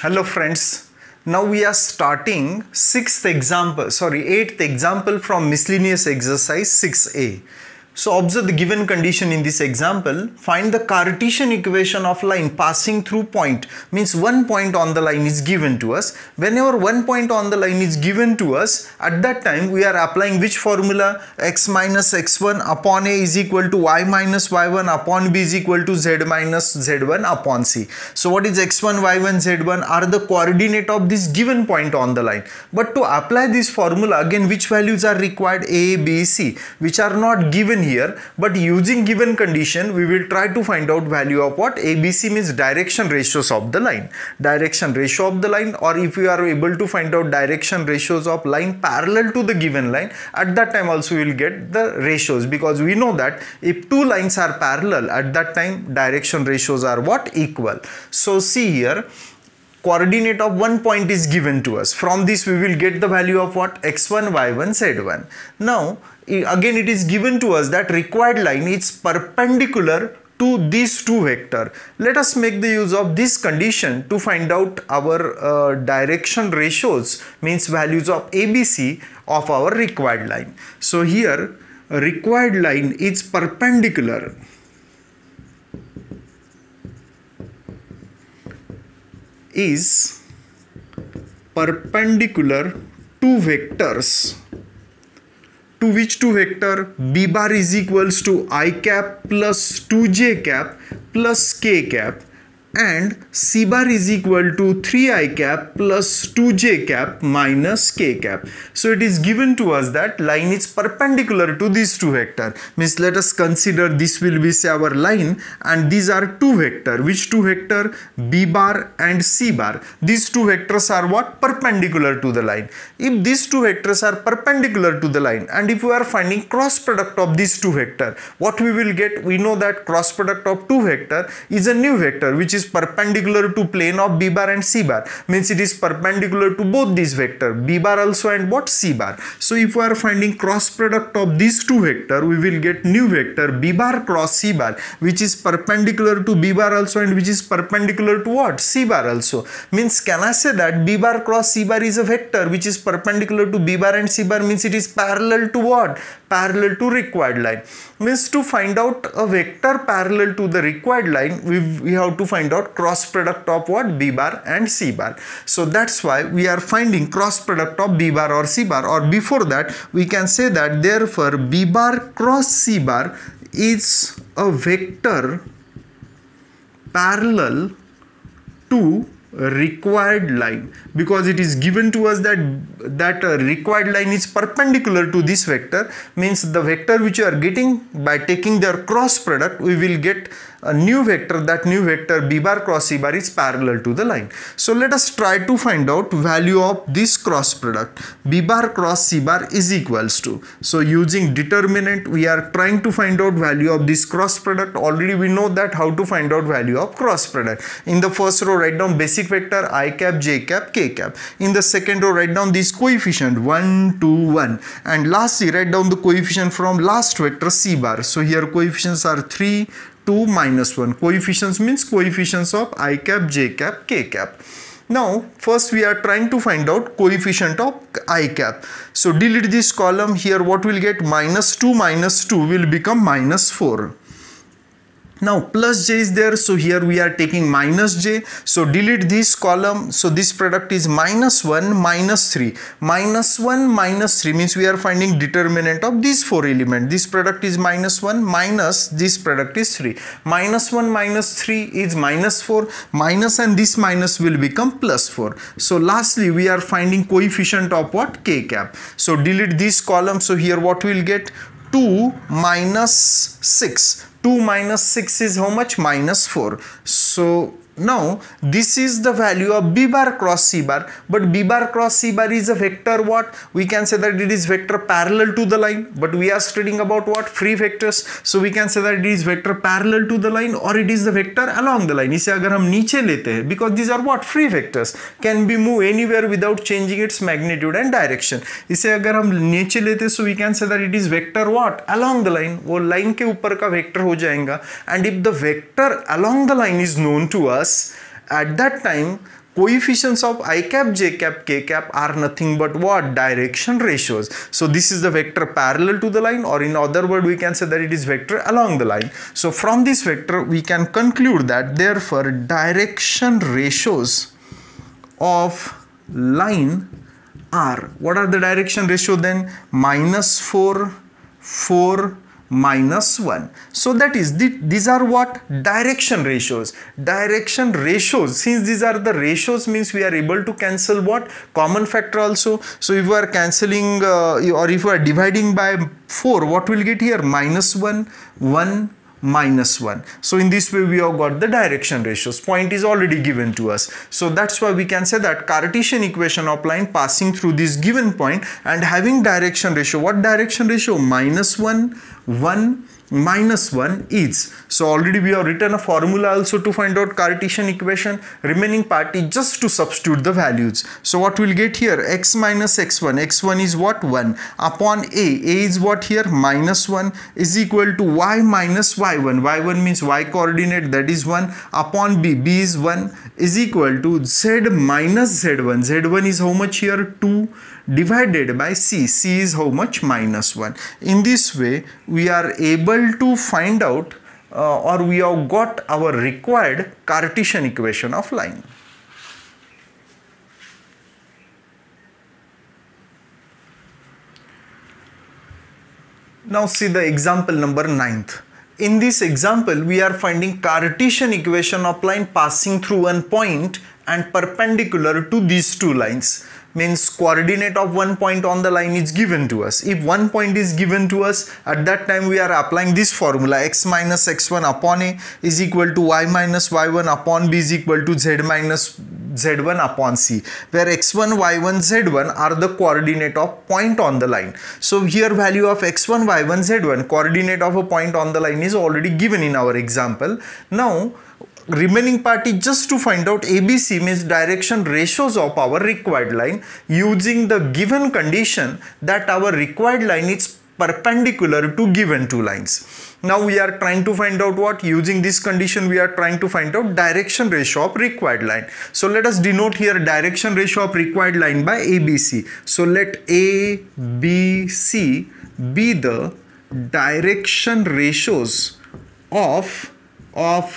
Hello friends, now we are starting eighth example from miscellaneous exercise 6a. So observe the given condition in this example. Find the Cartesian equation of line passing through point. Means one point on the line is given to us. Whenever one point on the line is given to us, at that time we are applying which formula? X minus x1 upon a is equal to y minus y1 upon b is equal to z minus z1 upon c. So what is x1, y1, z1 are the coordinate of this given point on the line. But to apply this formula, again which values are required? A, B, C, which are not given here, but using given condition we will try to find out value of what? ABC means direction ratios of the line. Direction ratio of the line, or if you are able to find out direction ratios of line parallel to the given line, at that time also we will get the ratios, because we know that if two lines are parallel, at that time direction ratios are what? Equal. So see here, coordinate of one point is given to us. From this we will get the value of what? X1, Y1, Z1. Now again it is given to us that required line is perpendicular to these two vector. Let us make the use of this condition to find out our direction ratios, means values of ABC of our required line. So here required line is perpendicular to vectors. To which two vector? B bar is equals to I cap plus 2j cap plus k cap, and C bar is equal to 3I cap plus 2j cap minus k cap. So it is given to us that line is perpendicular to these two vector. Means let us consider this will be say our line, and these are two vector. Which two vector? B bar and C bar. These two vectors are what? Perpendicular to the line. If these two vectors are perpendicular to the line, and if we are finding cross product of these two vector, what we will get? We know that cross product of two vector is a new vector which is perpendicular to plane of B bar and C bar. Means it is perpendicular to both these vector, B bar also and what? C bar. So if we are finding cross product of these two vector, we will get new vector B bar cross C bar, which is perpendicular to B bar also and which is perpendicular to what? C bar also. Means can I say that B bar cross C bar is a vector which is perpendicular to B bar and C bar, means it is parallel to what? Parallel to required line. Means to find out a vector parallel to the required line, we have to find out cross product of what? B bar and C bar. So that's why we are finding cross product of B bar or C bar, or before that we can say that therefore B bar cross C bar is a vector parallel to required line, because it is given to us that required line is perpendicular to this vector. Means the vector which you are getting by taking their cross product, we will get a new vector. That new vector B bar cross C bar is parallel to the line. So let us try to find out value of this cross product. B bar cross C bar is equals to, so using determinant we are trying to find out value of this cross product. Already we know that how to find out value of cross product. In the first row write down basic vector I cap, j cap, k cap. In the second row write down this coefficient 1, 2, 1, and lastly write down the coefficient from last vector C bar. So here coefficients are 3, 2, minus 1. Coefficients means coefficients of I cap, j cap, k cap. Now first we are trying to find out coefficient of I cap. So delete this column. Here what will get? Minus 2 will become minus 4. Now plus j is there, so here we are taking minus j. So delete this column. So this product is minus 1, minus 3. Minus 1, minus 3 means we are finding determinant of these four elements. This product is minus 1, minus this product is 3. Minus 1, minus 3 is minus 4. Minus and this minus will become plus 4. So lastly we are finding coefficient of what? K cap. So delete this column. So here what we will get? 2 minus 6. 2 minus 6 is how much? Minus 4. So now this is the value of B bar cross C bar, but B bar cross C bar is a vector what? We can say that it is vector parallel to the line, but we are studying about what? Free vectors. So we can say that it is vector parallel to the line, or it is the vector along the line. इसे अगर हम नीचे लेते हैं, because these are what? Free vectors, can be moved anywhere without changing its magnitude and direction. इसे अगर हम नीचे लेते हैं, so we can say that it is vector what? Along the line. वो line के ऊपर का vector हो जाएगा. And if the vector along the line is known to us, at that time coefficients of I cap, j cap, k cap are nothing but what? Direction ratios. So this is the vector parallel to the line, or in other word we can say that it is vector along the line. So from this vector we can conclude that therefore direction ratios of line are, what are the direction ratio then? -4, 4, -1. So that is these are what? Direction ratios. Direction ratios, since these are the ratios, means we are able to cancel what? Common factor also. So if we are cancelling or if we are dividing by 4, what will get here? -1, 1, -1. So in this way we have got the direction ratios. Point is already given to us. So that's why we can say that Cartesian equation of line passing through this given point and having direction ratio. What direction ratio? -1, 1, -1 is. So already we have written a formula also to find out Cartesian equation. Remaining part is just to substitute the values. So what we'll get here? X minus x1. x1 is what? 1 upon a. A is what here? -1 is equal to y minus y1. y1 means y coordinate, that is 1 upon b. b is 1 is equal to z minus z1. z1 is how much here? 2 divided by c. c is how much? -1. In this way we are able to find out or we have got our required Cartesian equation of line. Now see the example number 9th. In this example we are finding Cartesian equation of line passing through one point and perpendicular to these two lines. Means coordinate of one point on the line is given to us. If one point is given to us, at that time we are applying this formula: x minus x1 upon a is equal to y minus y1 upon b is equal to z minus z1 upon c, where x1, y1, z1 are the coordinate of point on the line. So here value of x1, y1, z1, coordinate of a point on the line, is already given in our example. Now remaining part is just to find out ABC, means direction ratios of our required line, using the given condition that our required line is perpendicular to given two lines. Now we are trying to find out what? Using this condition we are trying to find out direction ratio of required line. So let us denote here direction ratio of required line by ABC. So let ABC be the direction ratios of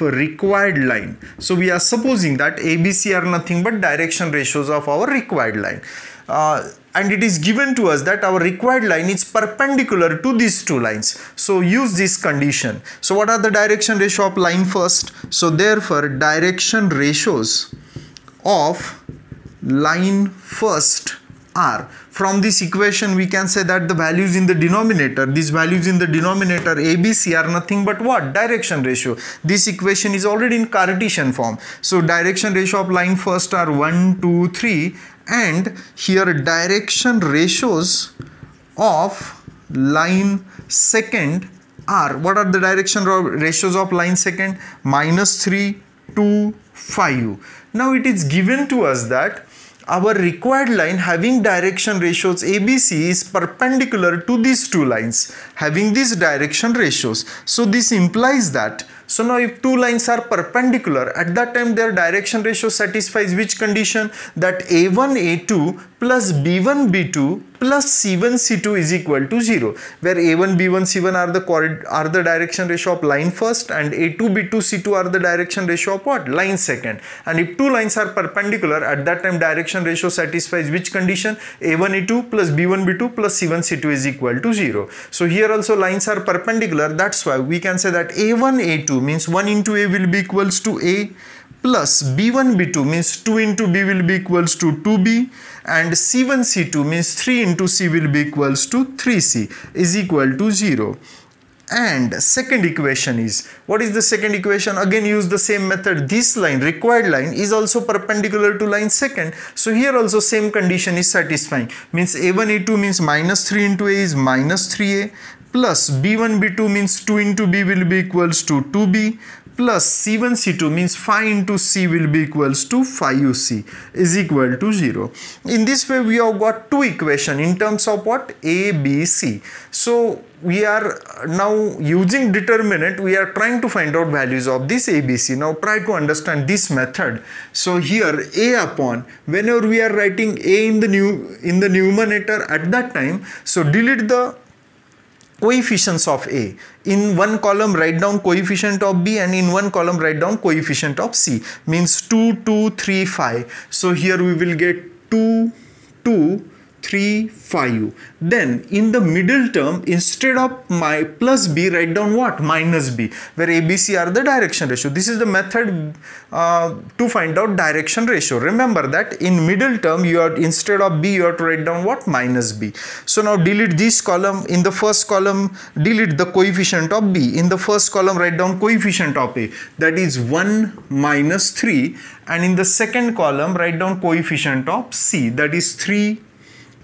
required line. So we are supposing that ABC are nothing but direction ratios of our required line. And it is given to us that our required line is perpendicular to these two lines. So use this condition. So what are the direction ratio of line first? So therefore direction ratios of line first are, from this equation we can say that the values in the denominator, these values in the denominator ABC are nothing but what? Direction ratio. This equation is already in Cartesian form. So direction ratio of line first are 1, 2, 3, and here direction ratios of line second are, what are the direction ratios of line second? -3, 2, 5. Now it is given to us that our required line having direction ratios ABC is perpendicular to these two lines, having these direction ratios. So this implies that, so now if two lines are perpendicular, at that time their direction ratio satisfies which condition? That A1 A2 plus B1 B2 plus C1 C2 is equal to 0, where A1 B1 C1 are the direction ratio of line first, and A2 B2 C2 are the direction ratio of what? Line second. And if two lines are perpendicular, at that time direction ratio satisfies which condition? A1 A2 plus B1 B2 plus C1 C2 is equal to 0. So here also lines are perpendicular, that's why we can say that A1 A2 means 1 into A will be equals to A, plus B1 B2 means 2 into B will be equals to 2B, and C1 C2 means 3 into C will be equals to 3C is equal to 0. And second equation is, what is the second equation? Again use the same method. This line, required line, is also perpendicular to line second. So here also same condition is satisfying. Means A1 A2 means -3 into A is -3A, plus B1 B2 means 2 into B will be equals to 2B, plus C1 C2 means phi into C will be equals to phi UC is equal to 0. In this way we have got two equation in terms of what? A, B, C. So we are now using determinant, we are trying to find out values of this ABC. Now try to understand this method. So here A upon, whenever we are writing A in the numerator at that time, so delete the coefficients of A. In one column write down coefficient of B, and in one column write down coefficient of C. Means 2, 2, 3, 5. So here we will get 2, 2, 3, 5. Then in the middle term, instead of my plus B, write down what? Minus B, where A, B, C are the direction ratio. This is the method to find out direction ratio. Remember that in middle term, you are, instead of B, you have to write down what? Minus B. So now delete this column. In the first column, delete the coefficient of B. In the first column, write down coefficient of A. That is 1 minus 3. And in the second column, write down coefficient of C. That is 3,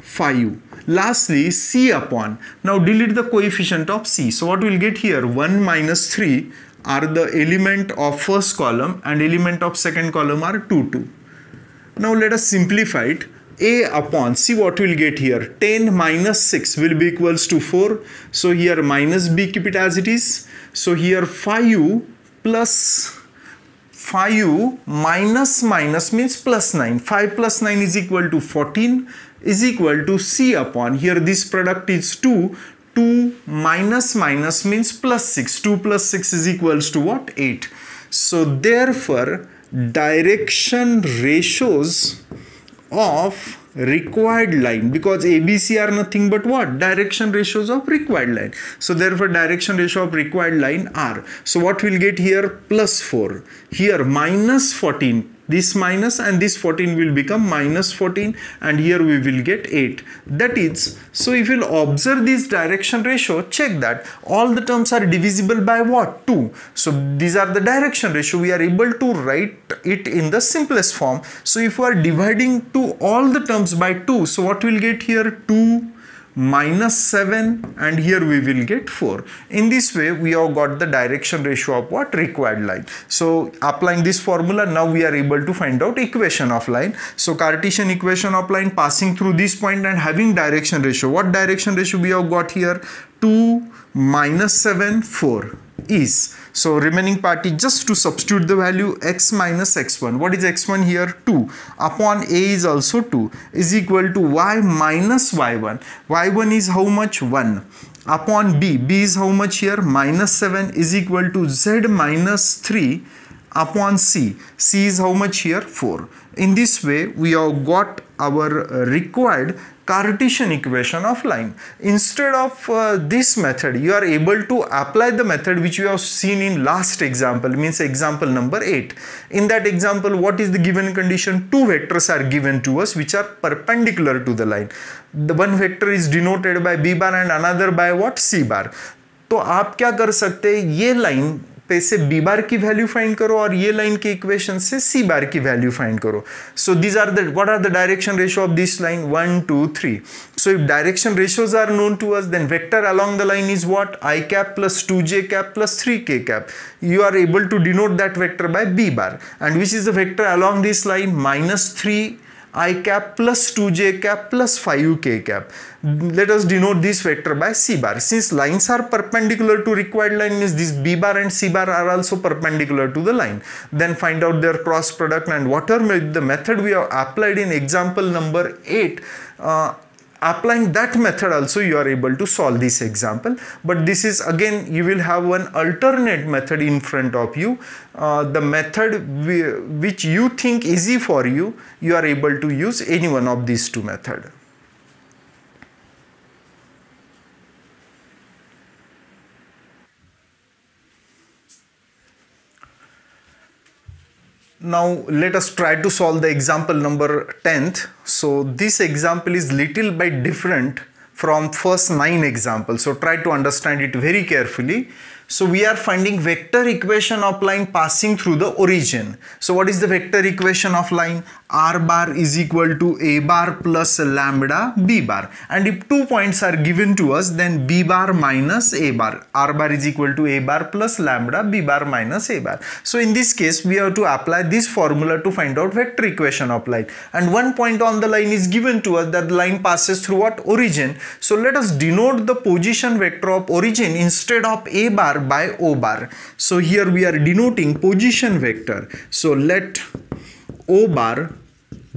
5. Lastly, C upon. Now delete the coefficient of C. So what we'll get here? 1 minus 3 are the element of first column and element of second column are 2, 2. Now let us simplify it. A upon, see what we'll get here? 10 minus 6 will be equals to 4. So here minus B, keep it as it is. So here 5 plus 5 minus minus means plus 9. 5 plus 9 is equal to 14 is equal to C upon, here this product is 2. 2 minus minus means plus 6. 2 plus 6 is equals to what? 8. So therefore direction ratios of required line, because ABC are nothing but what? Direction ratios of required line. So therefore direction ratio of required line are. So what we'll get here? Plus 4. Here minus 14. This minus and this 14 will become minus 14, and here we will get 8. That is, so if you will observe this direction ratio, check that all the terms are divisible by what? 2. So these are the direction ratio. We are able to write it in the simplest form. So if we are dividing to all the terms by 2, so what we'll get here? 2 minus 7, and here we will get 4. In this way we have got the direction ratio of what? Required line. So applying this formula, now we are able to find out equation of line. So Cartesian equation of line passing through this point and having direction ratio. What direction ratio we have got here? 2 minus 7, 4 is. So remaining part is just to substitute the value x minus x1. What is x1 here? 2 upon A is also 2 is equal to y minus y1. y1 is how much? 1 upon B. B is how much here? Minus 7 is equal to z minus 3 upon C. C is how much here? 4. In this way we have got our required Cartesian equation of line. Instead of this method, you are able to apply the method which you have seen in last example, means example number 8. In that example, what is the given condition? Two vectors are given to us which are perpendicular to the line. The one vector is denoted by B bar and another by what? C bar. तो आप क्या कर सकते हैं? ये line पे से B bar की वैल्यू फाइंड करो और ये लाइन के इक्वेशन से सी बार की वैल्यू फाइंड करो. So these are the what are the direction ratio of this line? 1 2 3. So if direction ratios are known to us, then vector along the line is what? I cap plus 2j cap plus 3k cap. You are able to denote that vector by b bar, and which is the vector along this line? minus 3 I cap plus 2j cap plus 5k cap. Let us denote this vector by C bar. Since lines are perpendicular to required line, means this B bar and C bar are also perpendicular to the line. Then find out their cross product, and whatever the method we have applied in example number 8, applying that method also you are able to solve this example. But this is again, you will have one alternate method in front of you. The method which you think easy for you, you are able to use any one of these two methods. Now let us try to solve the example number 10th. So this example is little bit different from first 9 examples. So try to understand it very carefully. So we are finding vector equation of line passing through the origin. So what is the vector equation of line? R bar is equal to A bar plus lambda B bar. And if 2 points are given to us, then B bar minus A bar. R bar is equal to A bar plus lambda B bar minus A bar. So in this case, we have to apply this formula to find out vector equation of line. And 1 point on the line is given to us, that the line passes through what? Origin. So let us denote the position vector of origin instead of A bar by O bar. So here we are denoting position vector. So let O bar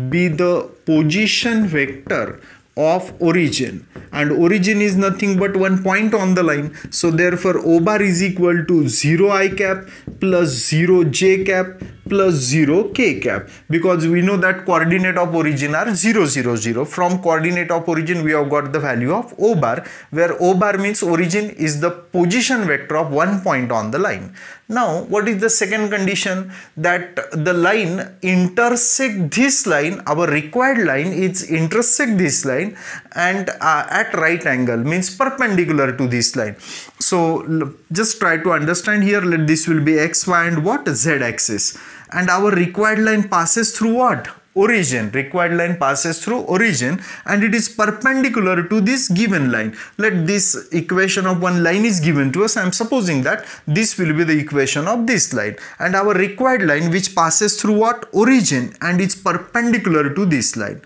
be the position vector of origin, and origin is nothing but 1 point on the line. So therefore O bar is equal to 0 I cap plus 0 j cap plus 0 k cap, because we know that coordinate of origin are 0 0 0. From coordinate of origin we have got the value of O bar, where O bar means origin is the position vector of 1 point on the line. Now what is the second condition? That the line intersect this line, our required line is intersect this line and at right angle, means perpendicular to this line. So just try to understand here. Let this will be x, y and what? Z axis. And our required line passes through what? Origin. Required line passes through origin and it is perpendicular to this given line. Let this equation of one line is given to us. I am supposing that this will be the equation of this line, and our required line which passes through what? Origin and it's perpendicular to this line.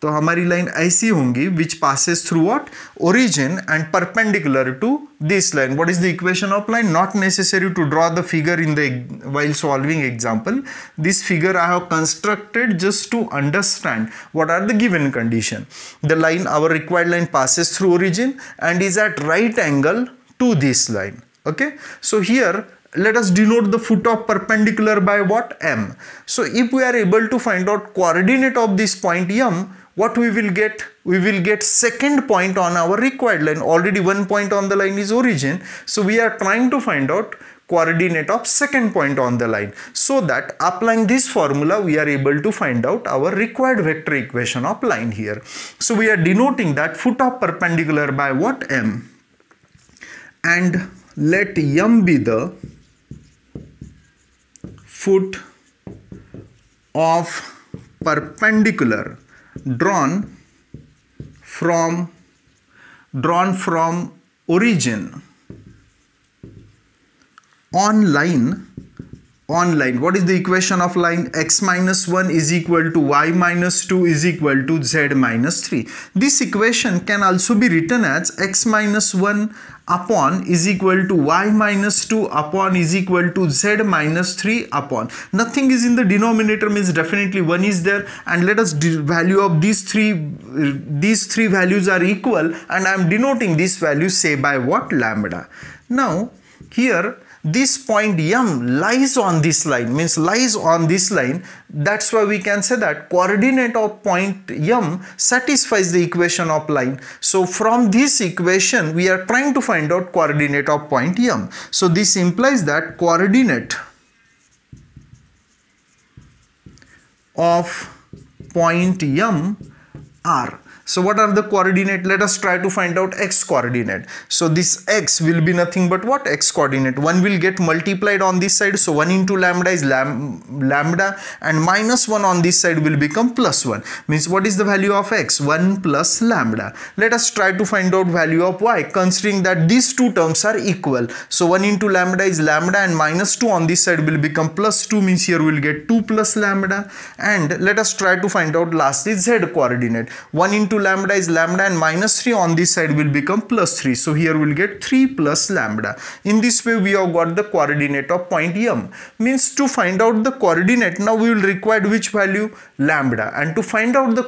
तो हमारी line ऐसी होंगी which passes through what? Origin and perpendicular to this line. What is the equation of line? Not necessary to draw the figure in the while solving example. This figure I have constructed just to understand what are the given condition. The line, our required line passes through origin and is at right angle to this line. Okay, so here let us denote the foot of perpendicular by what? M. So if we are able to find out coordinate of this point M, what we will get? We will get second point on our required line. Already 1 point on the line is origin. So we are trying to find out coordinate of second point on the line. So that applying this formula, we are able to find out our required vector equation of line here. So we are denoting that foot of perpendicular by what? M. And let M be the foot of perpendicular drawn from origin on line. What is the equation of line? X minus 1 is equal to y minus 2 is equal to z minus 3. This equation can also be written as x minus 1 upon is equal to y minus 2 upon is equal to z minus 3 upon. Nothing is in the denominator, means definitely 1 is there, and let us value of these three values are equal, and I am denoting this value say by what? Lambda. Now here this point M lies on this line, means lies on this line. That's why we can say that coordinate of point M satisfies the equation of line. So from this equation we are trying to find out coordinate of point M. So this implies that coordinate of point M are. So what are the coordinate? Let us try to find out x coordinate. So this x will be nothing but what? X coordinate. 1 will get multiplied on this side. So 1 into lambda is lambda, and minus 1 on this side will become plus 1. Means what is the value of x? 1 plus lambda. Let us try to find out value of y, considering that these two terms are equal. So 1 into lambda is lambda and minus 2 on this side will become plus 2, means here we will get 2 plus lambda. And let us try to find out lastly z coordinate. 1 into lambda is lambda and minus 3 on this side will become plus 3. So here we will get 3 plus lambda. In this way we have got the coordinate of point M. Means to find out the coordinate, now we will require which value? Lambda. And to find out the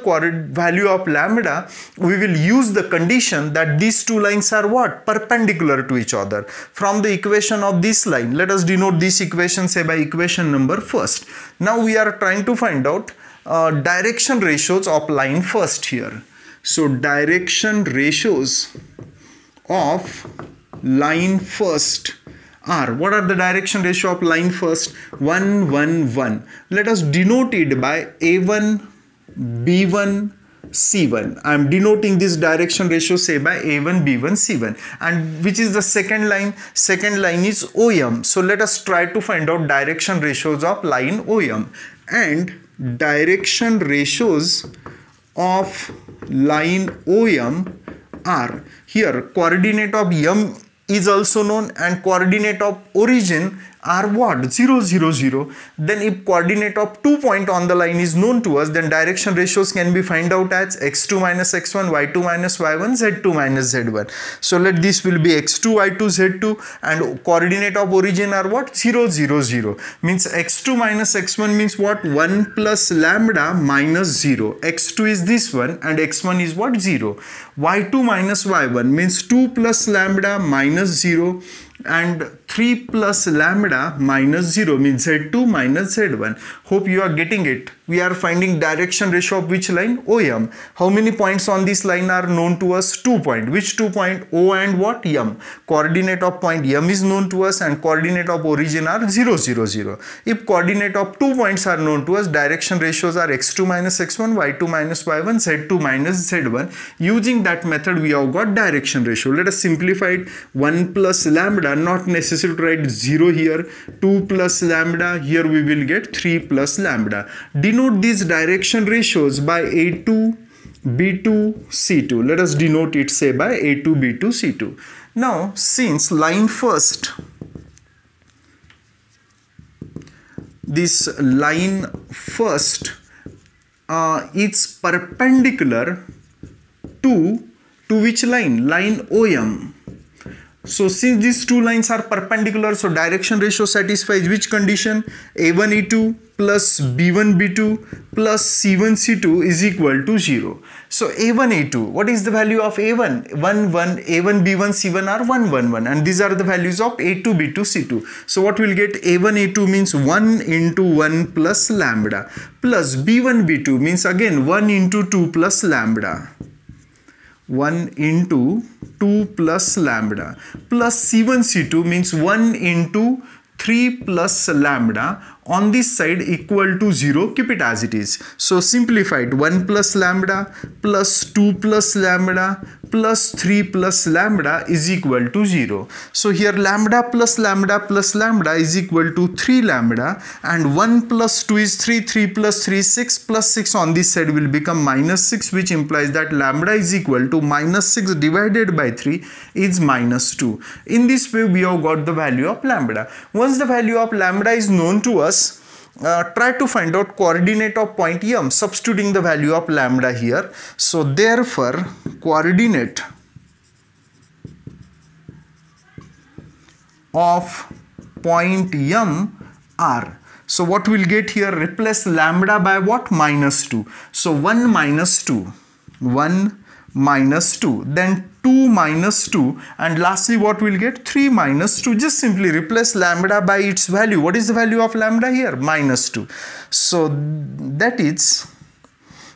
value of lambda, we will use the condition that these two lines are what? Perpendicular to each other. From the equation of this line, let us denote this equation say by equation number first. Now we are trying to find out direction ratios of line first here. So direction ratios of line first are, what are the direction ratio of line first? 1 1 1. Let us denote it by A1 B1 C1. I am denoting this direction ratio say by A1, B1, C1. And which is the second line? Second line is OM. So let us try to find out direction ratios of line OM. And direction ratios of line OM are, here coordinate of M is also known and coordinate of origin are what? 0, 0, 0. Then if coordinate of 2 point on the line is known to us, then direction ratios can be found out as x2 minus x1, y2 minus y1, z2 minus z1. So let this will be x2, y2, z2, and coordinate of origin are what? 0, 0, 0. Means x2 minus x1 means what? 1 plus lambda minus 0. x2 is this one and x1 is what? 0. y2 minus y1 means 2 plus lambda minus 0 and 3 plus lambda minus 0 means z2 minus z1. Hope you are getting it. We are finding direction ratio of which line? OM. How many points on this line are known to us? 2 points. Which 2 points? O and what? M. Coordinate of point M is known to us and coordinate of origin are 0, 0, 0. If coordinate of 2 points are known to us, direction ratios are x2 minus x1, y2 minus y1, z2 minus z1. Using that method we have got direction ratio. Let us simplify it. 1 plus lambda, not necessary to write 0 here. 2 plus lambda, here we will get 3 plus lambda. Denote these direction ratios by A2, B2, C2. Let us denote it say by A2, B2, C2. Now since line first, this line first is perpendicular to which line? Line OM. So since these two lines are perpendicular, so direction ratio satisfies which condition? A1 E2 plus B1 B2 plus C1 C2 is equal to 0. So A1 A2, what is the value of A1? 1 1, A1 B1 C1 are 1 1 1, and these are the values of A2 B2 C2. So what we'll get? A1 A2 means 1 into 1 plus lambda plus B1 B2 means again 1 into 2 plus lambda. 1 into 2 plus lambda plus C1 C2 means 1 into 3 plus lambda on this side equal to 0. Keep it as it is. So simplified, 1 plus lambda plus 2 plus lambda plus 3 plus lambda is equal to 0. So here lambda plus lambda is equal to 3 lambda, and 1 plus 2 is 3, 3 plus 3 is 6, plus 6 on this side will become minus 6, which implies that lambda is equal to minus 6 divided by 3 is minus 2. In this way we have got the value of lambda. Once the value of lambda is known to us, try to find out coordinate of point M, substituting the value of lambda here. So therefore coordinate of point M are, so what we'll get here? Replace lambda by what? Minus 2. So 1 minus 2, 1 minus 2, then 2 minus 2, and lastly what we'll get? 3 minus 2. Just simply replace lambda by its value. What is the value of lambda here? Minus 2. So that is,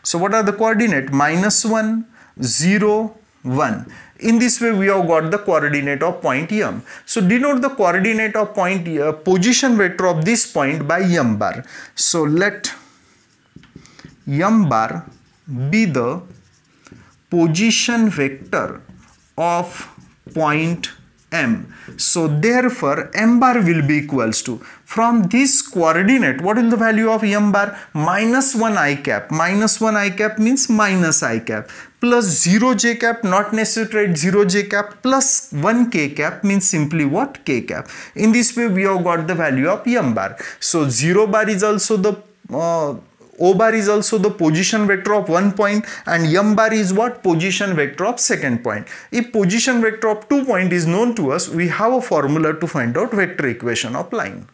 so what are the coordinate? Minus 1, 0, 1. In this way we have got the coordinate of point M. So denote the coordinate of point position vector of this point by M bar. So let M bar be the position vector of point M. So therefore M bar will be equals to, from this coordinate, what is the value of M bar? Minus 1 I cap. Minus 1 I cap means minus I cap, plus 0 j cap, not necessary 0 j cap, plus 1 k cap means simply what? K cap. In this way we have got the value of M bar. So 0 bar is also the O bar is also the position vector of one point, and M bar is what? Position vector of second point. If position vector of 2 point is known to us, we have a formula to find out vector equation of line.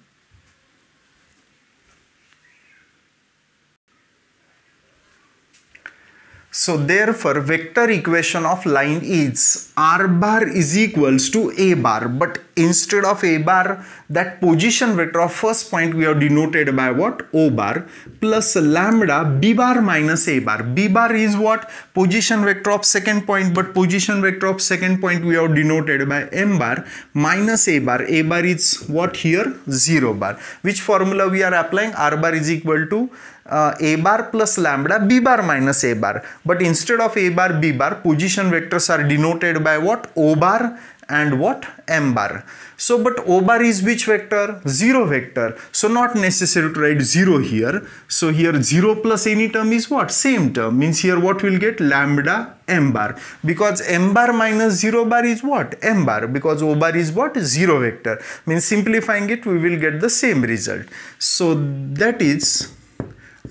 So therefore vector equation of line is R bar is equals to A bar, but instead of A bar, that position vector of first point we have denoted by what? O bar, plus lambda B bar minus A bar. B bar is what? Position vector of second point, but position vector of second point we have denoted by M bar, minus A bar. A bar is what here? 0 bar. Which formula we are applying? R bar is equal to a bar plus lambda b bar minus a bar, but instead of a bar b bar, position vectors are denoted by what? O bar and what? M bar. So but O bar is which vector? 0 vector. So not necessary to write 0 here. So here 0 plus any term is what? Same term. Means here what will get? Lambda M bar. Because M bar minus 0 bar is what? M bar. Because O bar is what? 0 vector. Means simplifying it, we will get the same result. So that is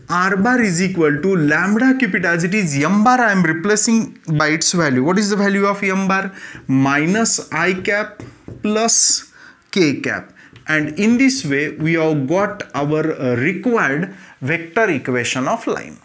R bar is equal to lambda, keep it as it is, M bar I am replacing by its value. What is the value of M bar? Minus I cap plus K cap. And in this way we have got our required vector equation of line.